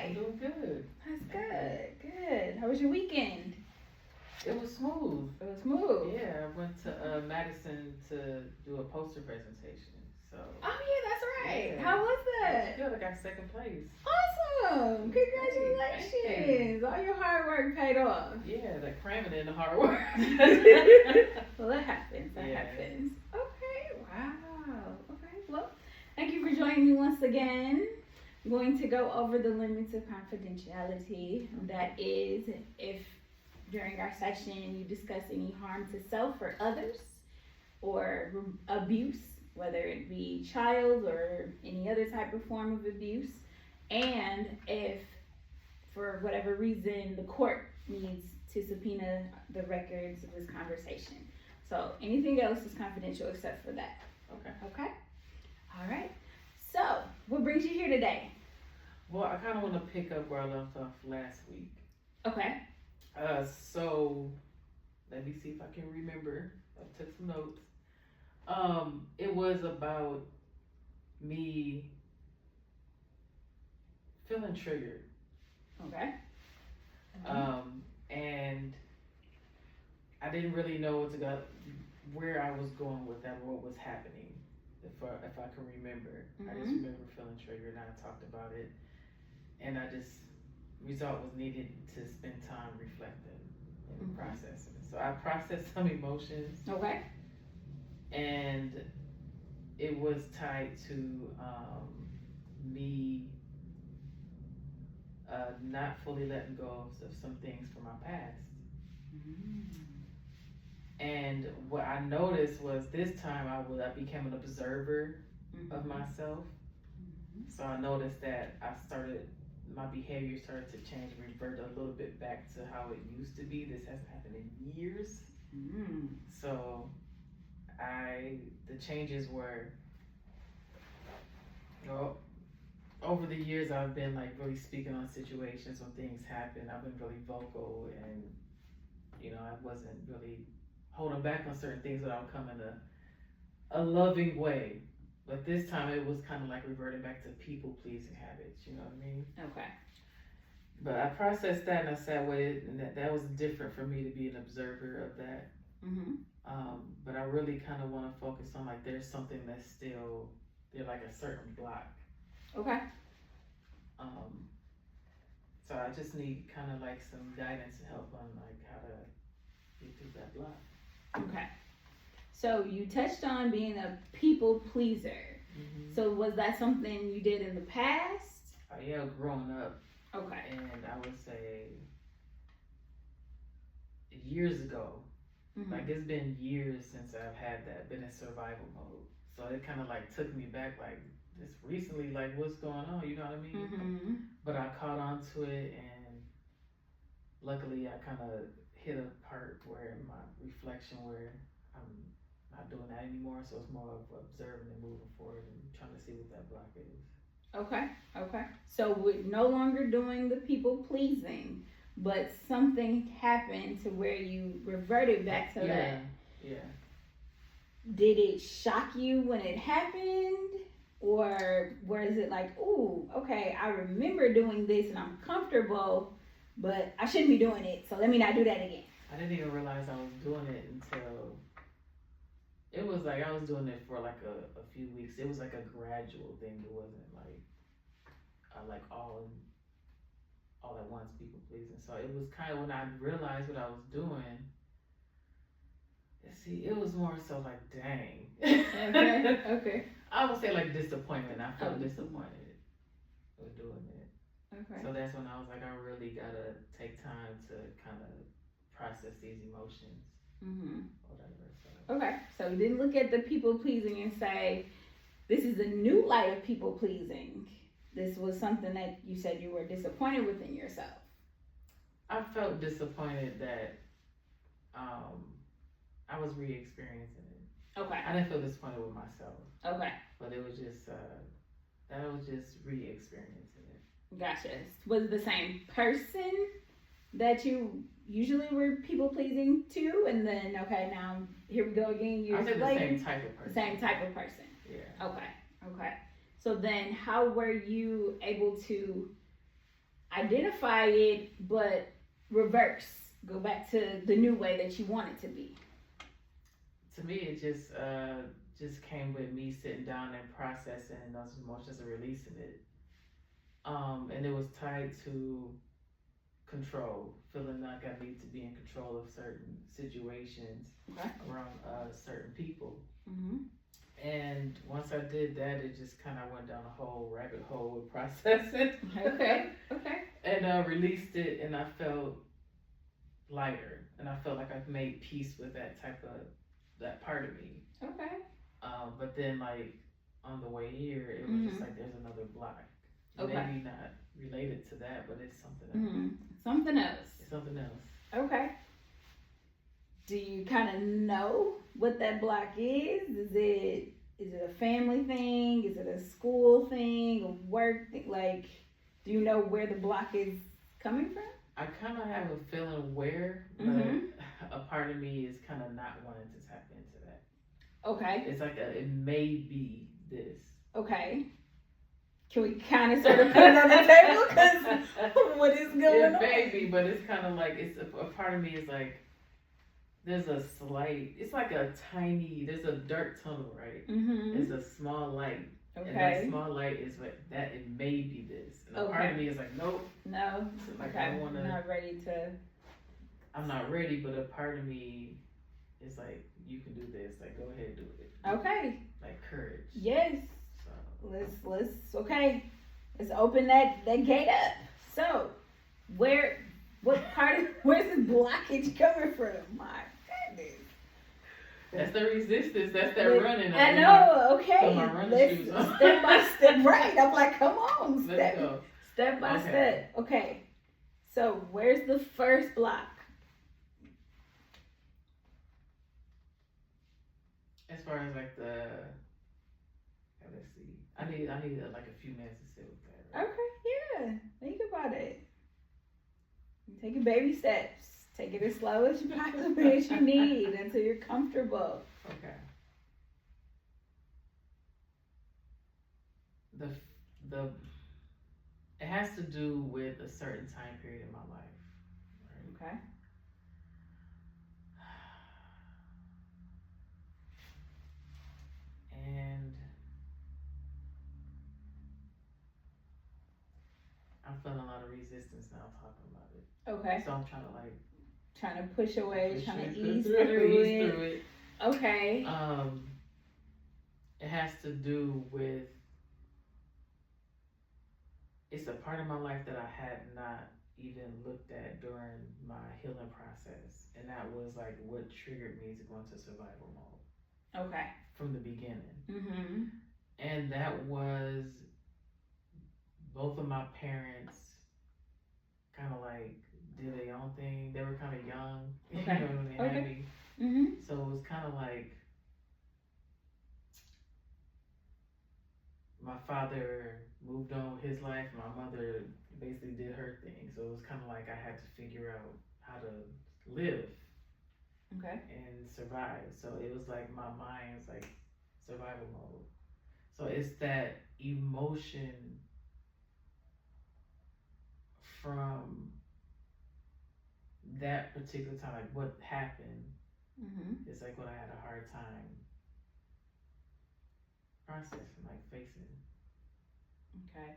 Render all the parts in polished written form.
okay? I'm doing good. That's good. Good. How was your weekend? It was smooth. It was smooth. Yeah, I went to Madison to do a poster presentation. So Oh yeah, that's right. yeah, How was it was that? good. I got second place. Awesome! Thank Congratulations! All your hard work paid off. Yeah, that cramming in the hard work. Well, that happens. That Yeah. happens. Okay. Wow. Okay. Well, thank you for joining me once again. I'm going to go over the limits of confidentiality. That is, if during our session you discuss any harm to self or others, or abuse, whether it be child or any other type of form of abuse, and if for whatever reason the court needs to subpoena the records of this conversation. So anything else is confidential except for that. Okay. Okay? All right. So, what brings you here today? Well, I kind of want to pick up where I left off last week. Okay. So let me see if I can remember. I took some notes. It was about me feeling triggered. Okay. And I didn't really know where I was going with that, or what was happening. If I can remember, I just remember feeling triggered, and I talked about it, and result was needed to spend time reflecting and processing. So I processed some emotions. Okay. And it was tied to me not fully letting go of some things from my past. And what I noticed was this time I became an observer of myself. So I noticed that my behavior started to change and revert a little bit back to how it used to be. This hasn't happened in years. So the changes were, over the years I've been like really speaking on situations when things happen. I've been really vocal, and I wasn't really holding back on certain things, but I would come in a loving way. But this time it was kind of like reverting back to people pleasing habits, you know what I mean? Okay. But I processed that, and I sat with it, and that was different for me to be an observer of that. But I really kind of want to focus on like there's something that's still there, like a certain block. Okay. So I just need kind of like some guidance and help on like how to get through that block. Okay. So you touched on being a people pleaser. So was that something you did in the past? Yeah, growing up. Okay. And I would say years ago, like it's been years since I've had that, been in survival mode. So it kind of like took me back, like just recently, like what's going on, you know what I mean? But I caught on to it, and luckily I kind of hit a part where in my reflection where I'm not doing that anymore. So it's more of observing and moving forward and trying to see what that block is. Okay. So we're no longer doing the people pleasing, but something happened to where you reverted back to that. Yeah. Did it shock you when it happened? Or was it like, ooh, okay, I remember doing this and I'm comfortable, but I shouldn't be doing it, so let me not do that again? I didn't even realize I was doing it until it was like I was doing it for like a few weeks. It was like a gradual thing. It wasn't like all at once people pleasing. So it was kind of when I realized what I was doing. See, it was more so like, dang. Okay. I would say like disappointment. I felt disappointed with doing it. Okay. So that's when I was like, I really gotta take time to kind of process these emotions. Whatever. So. Okay. So you didn't look at the people pleasing and say, this is a new light of people pleasing. This was something that you said you were disappointed within yourself. I felt disappointed that I was re-experiencing it. Okay. I didn't feel disappointed with myself. Okay. But it was just that I was just re-experiencing it. Gotcha. Was it the same person that you usually were people pleasing to, and then okay, now here we go again years later? The same type of person. Same type of person. Yeah. Okay. So then how were you able to identify it, but reverse, go back to the new way that you want it to be? To me, it just came with me sitting down and processing those emotions and releasing it. And it was tied to control, feeling like I need to be in control of certain situations around certain people. Mm-hmm. And once I did that, it just kind of went down a whole rabbit hole with processing. Okay. And released it, and I felt lighter, and I felt like I've made peace with that part of me. Okay. But then like on the way here, it was just like there's another block. Okay. Maybe not related to that, but it's something else. Something else. It's something else. Okay. Do you kind of know what that block is? Is it a family thing? Is it a school thing? A work thing? Like, do you know where the block is coming from? I kind of have a feeling where, but a part of me is kind of not wanting to tap into that. Okay. It's like it may be this. Okay. Can we kind of sort of put it on the table? Because what is going on? It may be, but it's kind of like, it's a part of me is like, there's a slight, it's like there's a dark tunnel, right? There's a small light. Okay. And that small light is what, that it may be this. And a part of me is like, nope. No. Like, okay. I don't want to. I'm not ready to. I'm not ready, but a part of me is like, you can do this. Like, go ahead, do it. Okay. Like courage. Yes. So. Let's open that gate up. So, where's the blockage coming from? My goodness. That's the resistance. That's that running. I know. Okay. My running shoes on. Step by step. Right. I'm like, come on. Let's go. Step by step. Okay. So, where's the first block? As far as like let's see. I need like a few minutes to sit with that. Right? Okay. Yeah. Think about it. Take your baby steps. Take it as slow as you possibly as you need until you're comfortable. Okay. It has to do with a certain time period in my life. Right? Okay. And I'm feeling a lot of resistance now talking about it. Okay. So I'm trying to push away, trying to ease through it. Okay. It has to do with, it's a part of my life that I had not even looked at during my healing process, and that was like what triggered me to go into survival mode. Okay. From the beginning. And that was both of my parents kind of like did their own thing. They were kind of young, okay. When they had me. So it was kind of like my father moved on with his life. My mother basically did her thing. So it was kind of like I had to figure out how to live. Okay. And survive. So it was like my mind's like survival mode. So it's that emotion from that particular time, like what happened. It's like what I had a hard time processing, like facing. Okay.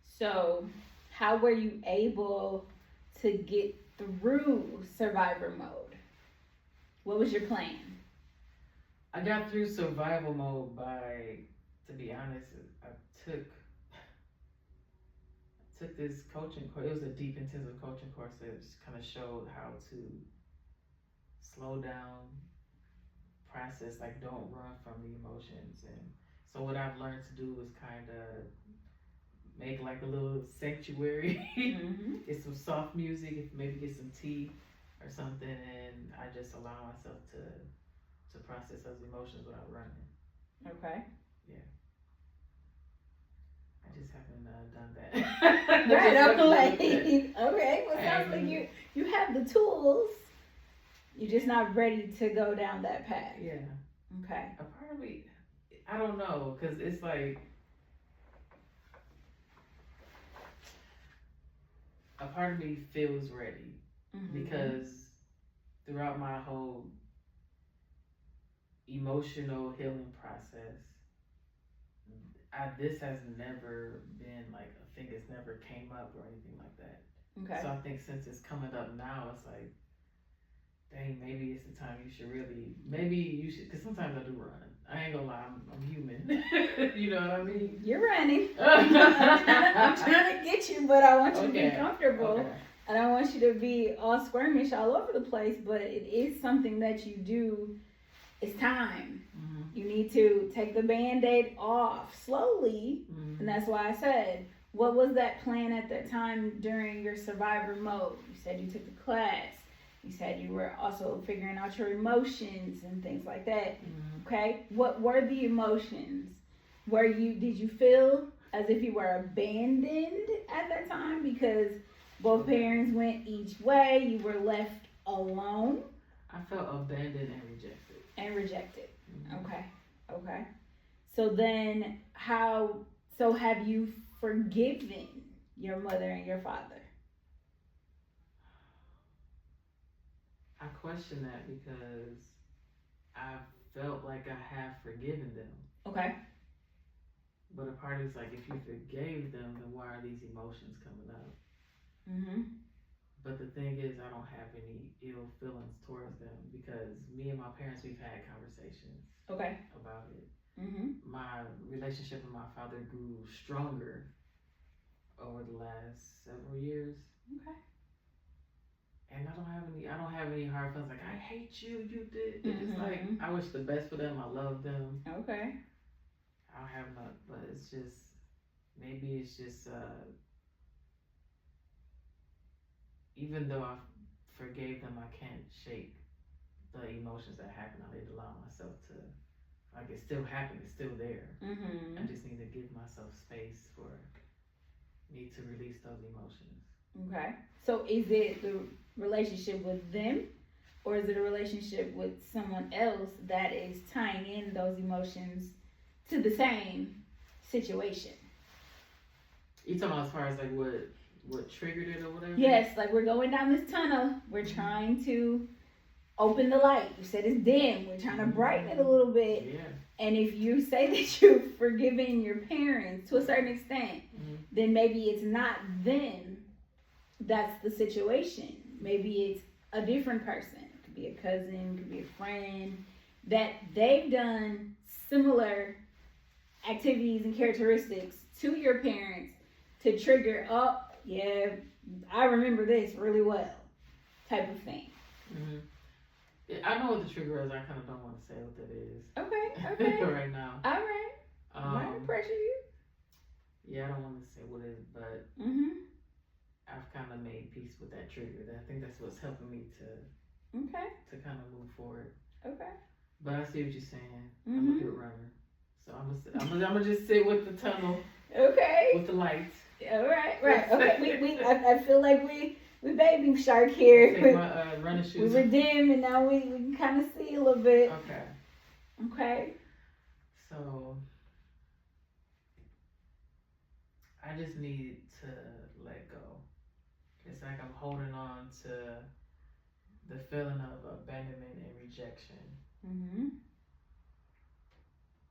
So how were you able to get through survivor mode? What was your plan? I got through survival mode by, to be honest, I took this coaching course. It was a deep intensive coaching course that just kind of showed how to slow down, process, like don't run from the emotions. And so what I've learned to do is kind of make like a little sanctuary, get some soft music, maybe get some tea or something, and I just allow myself to process those emotions without running. Okay. Yeah. I just haven't done that. Right, okay. Well, sounds like you have the tools. You're just not ready to go down that path. Yeah. Okay. A part of me, I don't know, because it's like, a part of me feels ready because throughout my whole emotional healing process, this has never been like a thing that's never came up or anything like that. Okay. So I think since it's coming up now, it's like, dang, maybe it's the time maybe you should, because sometimes I do run. I ain't gonna lie, I'm human. You know what I mean? You're running. I'm trying to get you, but I want you to be comfortable. Okay. I don't want you to be all squirmish all over the place, but it is something that you do. It's time. You need to take the Band-Aid off slowly. And that's why I said, what was that plan at that time during your survivor mode? You said you took the class. You said you were also figuring out your emotions and things like that. Okay? What were the emotions? Did you feel as if you were abandoned at that time because both parents went each way, you were left alone? I felt abandoned and rejected. Okay. So then have you forgiven your mother and your father? I question that because I felt like I have forgiven them. Okay. But a part is like, if you forgave them, then why are these emotions coming up? But the thing is, I don't have any ill feelings towards them because me and my parents, we've had conversations about it. My relationship with my father grew stronger over the last several years. Okay. And I don't have any hard feelings like, I hate you, you did. It's like, I wish the best for them, I love them. Okay. I don't have none, but maybe it's just, even though I forgave them, I can't shake the emotions that happen. I need to allow myself to, like, it's still happening, it's still there. I just need to give myself space for me to release those emotions. Okay. So is it the relationship with them, or is it a relationship with someone else that is tying in those emotions to the same situation? You talking about as far as like what triggered it or whatever? Yes, like we're going down this tunnel. We're trying to open the light. You said it's dim. We're trying to brighten it a little bit. Yeah. And if you say that you've forgiven your parents to a certain extent, then maybe it's not them that's the situation. Maybe it's a different person. It could be a cousin, could be a friend, that they've done similar activities and characteristics to your parents to trigger up, yeah, I remember this really well, type of thing. Yeah, I know what the trigger is. I kind of don't want to say what that is. Okay. Right now. All right. I'm not gonna pressure you. Yeah, I don't want to say what it is, but I've kind of made peace with that trigger. I think that's what's helping me to kind of move forward. Okay. But I see what you're saying. I'm a good runner, so I'm gonna just sit with the tunnel. Okay. With the lights. All right. Okay. I feel like we baby shark here. Take my running shoes. We were dim and now we can kind of see a little bit. Okay. So I just need to let go. It's like I'm holding on to the feeling of abandonment and rejection.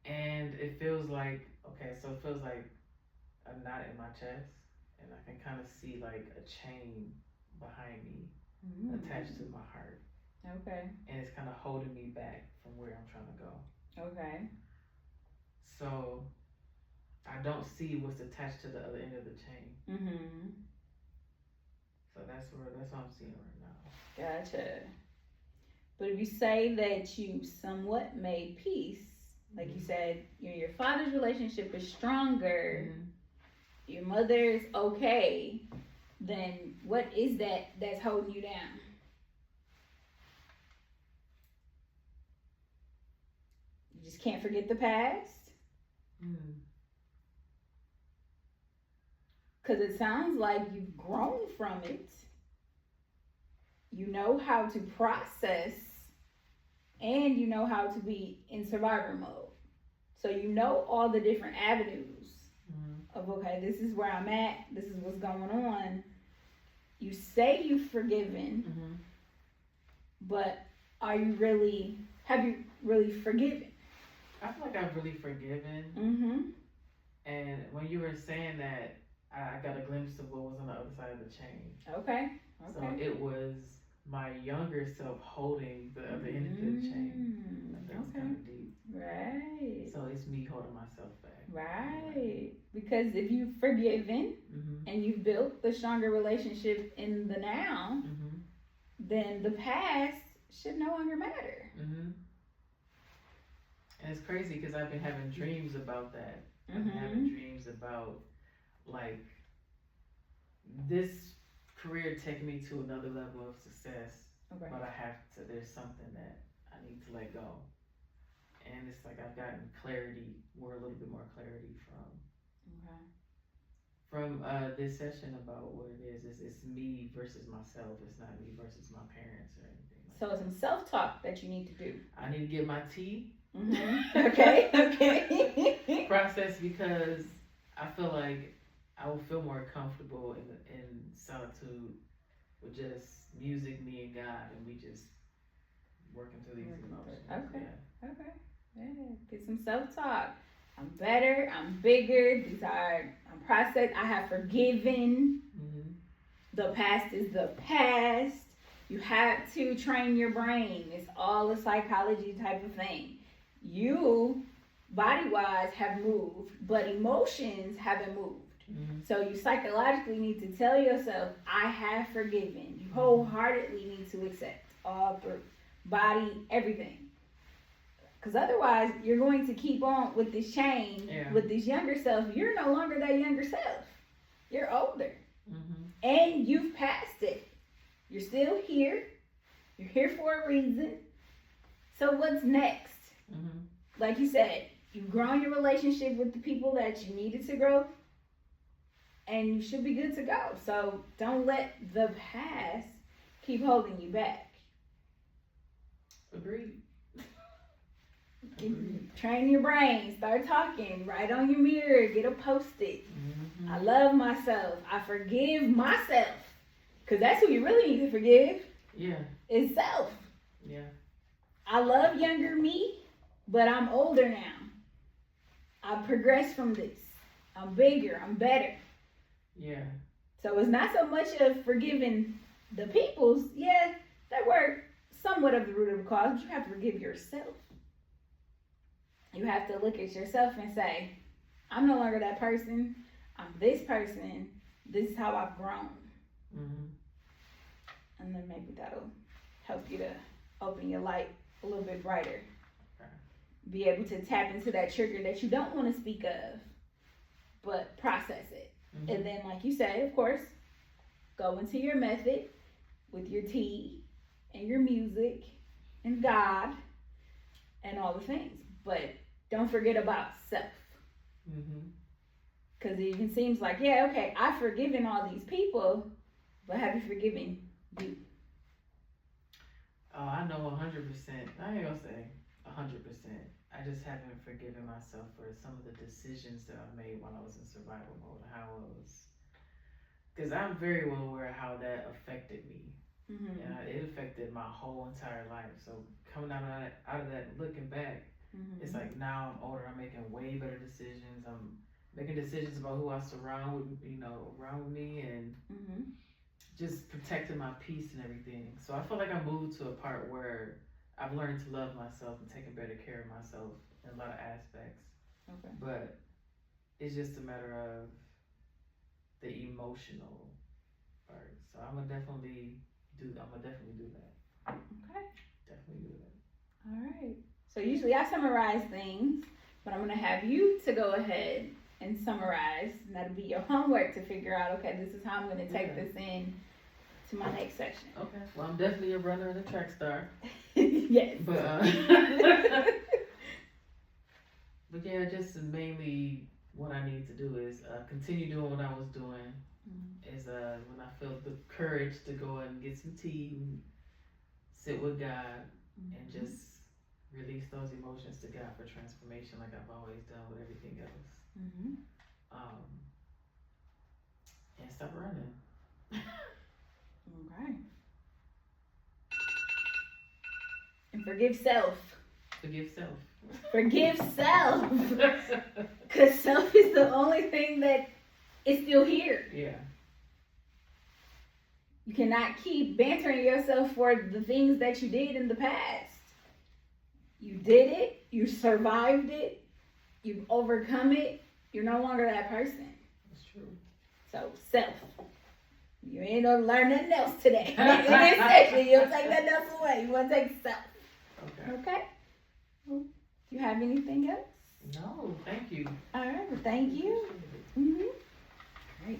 And it feels like, a knot in my chest, and I can kind of see like a chain behind me attached to my heart. Okay. And it's kind of holding me back from where I'm trying to go. Okay. So I don't see what's attached to the other end of the chain. So that's what I'm seeing right now. Gotcha. But if you say that you somewhat made peace, like you said, your father's relationship is stronger, your mother is okay, then what is that that's holding you down? You just can't forget the past? Because it sounds like you've grown from it. You know how to process, and you know how to be in survivor mode. So you know all the different avenues of, okay, this is where I'm at, this is what's going on. you say you've forgiven, Mm-hmm. but have you really forgiven? I feel like I've really forgiven. Mm-hmm. And when you were saying that, I got a glimpse of what was on the other side of the chain. Okay. So it was my younger self holding the other end of the chain. Like, that's kind of deep. Right. So it's me holding myself back. Right. Because if you've forgiven and you've built the stronger relationship in the now, then the past should no longer matter. And it's crazy because I've been having dreams about that. I've been having dreams about, like, this career taking me to another level of success, but there's something that I need to let go. And it's like I've gotten clarity, a little bit more clarity from this session about what it is. It's me versus myself. It's not me versus my parents or anything. So it's some self-talk that you need to do. I need to get my tea. Okay. Process, because I feel like I will feel more comfortable in solitude with just music, me and God, and we just working through these emotions. Okay. Yeah. Get some self-talk. I'm better. I'm bigger. I'm processed. I have forgiven. The past is the past. You have to train your brain. It's all a psychology type of thing. You, body-wise, have moved, but emotions haven't moved. So you psychologically need to tell yourself, I have forgiven. You wholeheartedly need to accept all through body, everything. Because otherwise, you're going to keep on with this chain, with this younger self. You're no longer that younger self. You're older. And you've passed it. You're still here. You're here for a reason. So what's next? Like you said, you've grown your relationship with the people that you needed to grow. And you should be good to go. So don't let the past keep holding you back. Agreed. Train your brain. Start talking. Write on your mirror. Get a post-it. I love myself. I forgive myself. Because that's who you really need to forgive. Yeah. Is self. Yeah. I love younger me, but I'm older now. I've progressed from this. I'm bigger. I'm better. Yeah. So it's not so much of forgiving the peoples. Yeah, that were somewhat of the root of the cause, but you have to forgive yourself. You have to look at yourself and say, I'm no longer that person. I'm this person. This is how I've grown. And then maybe that'll help you to open your light a little bit brighter. Be able to tap into that trigger that you don't want to speak of, but process it. And then, like you said, of course, go into your method with your tea and your music and God and all the things. But don't forget about self. Because it even seems like, yeah, okay, I've forgiven all these people, but have you forgiven you? Oh, I know 100%. I ain't gonna say 100%. I just haven't forgiven myself for some of the decisions that I made when I was in survival mode. How it was, because I'm very well aware of how that affected me. It affected my whole entire life. So coming out of that, looking back, it's like now I'm older. I'm making way better decisions. I'm making decisions about who I surround with, around with me, and just protecting my peace and everything. So I feel like I moved to a part where I've learned to love myself and taking better care of myself in a lot of aspects. But it's just a matter of the emotional part. So I'm gonna definitely do that. Okay. Definitely do that. All right. So usually I summarize things, but I'm gonna have you to go ahead and summarize, and that'll be your homework to figure out, okay, this is how I'm gonna take this in to my next section. Okay. Well, I'm definitely a runner and a track star. Yes. But but yeah, just mainly what I need to do is continue doing what I was doing. Is when I felt the courage to go and get some tea, and sit with God, and just release those emotions to God for transformation, like I've always done with everything else. And stop running. And forgive self. Forgive self. Forgive self. Because self is the only thing that is still here. Yeah. You cannot keep bantering yourself for the things that you did in the past. You did it. You survived it. You've overcome it. You're no longer that person. That's true. So, self. You ain't gonna learn nothing else today. In this session, you'll take nothing else away. You want to take self. Okay. Okay? Well, you have anything else? No, thank you. All right. Well, thank you. Mm-hmm. Great.